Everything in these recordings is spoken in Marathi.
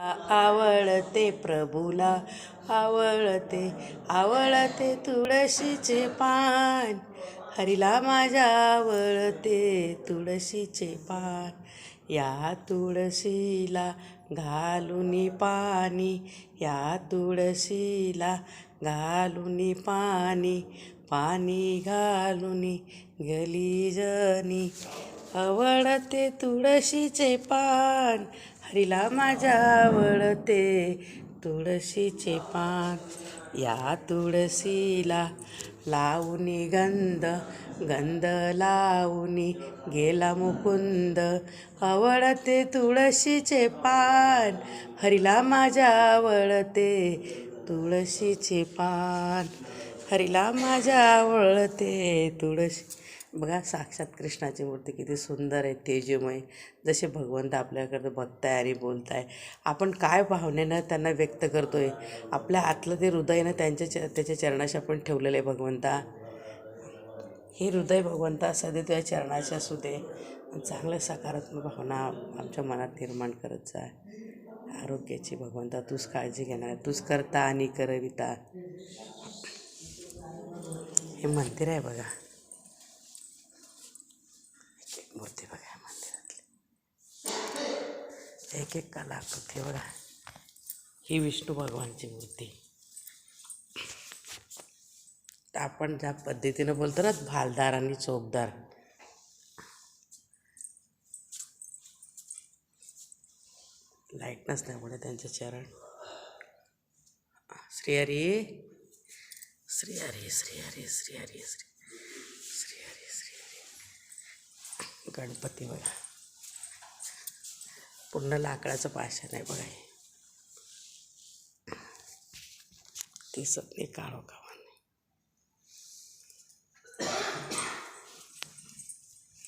आवळते प्रभूला, आवळते आवळते तुळशीचे पान, हरीला माझ्या आवळते तुळशीचे पान. या तुळशीला घालून पाणी, या तुळशीला घालून पाणी, पाणी घालून गलीजनी, आवळते तुळशीचे पान, हरीला माझ्या आवळते तुळशीचे पान. या तुळशीला लावून गंध, गंध लावून गेला मुकुंद, आवळते तुळशीचे पान, हरीला माझ्या आवळते तुळशीचे पान, हरीला माझ्या आवळते तुळशी. बघा साक्षात कृष्णाची मूर्ती किती सुंदर आहे, तेजोमय. जसे भगवंत आपल्याकडे बघताय आणि बोलताय, आपण काय भावनेनं त्यांना व्यक्त करतोय, आपल्या आतलं ते हृदयनं त्याच्या चरणाशी आपण ठेवलेलं आहे. भगवंता, हे हृदय भगवंता सदैव तुझ्या चरणाशी असू दे. चांगलं सकारात्मक भावना आमच्या मनात निर्माण करत जा. आरोग्याची भगवंता तूच काळजी घेणार, तूच करता आणि करविता. हे मंदिर आहे बघा, मूर्ती बघा मंदिरातली, एक एक कलाकृती बघा. ही विष्णू भगवानची मूर्ती. आपण ज्या पद्धतीनं बोलतो ना, भालदार आणि चोपदार, लाईट नसल्यामुळे त्यांचे चरण. श्रीहरी श्रीहरी श्रीहरी श्रीहरी श्री श्रीहरी श्रीहरी. गणपती बघा, पूर्ण लाकडाचं पाषाण आहे बघा. ती सत्य काळो कावा.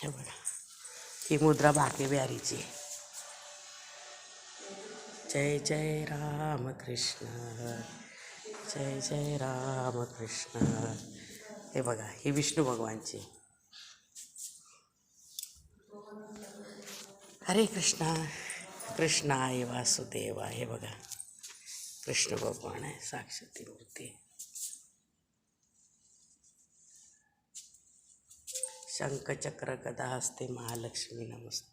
हे बघा, ही मुद्रा बाके बिहारीची. जय जय राम कृष्ण, जय जय राम कृष्ण. हे बघा, ही विष्णू भगवानची. हरे कृष्णा कृष्णाय वासुदेवा. हे बघा, कृष्ण भगवान आहे साक्षात मूर्ती. शंखचक्र गदा असते, महालक्ष्मी नमस्ते.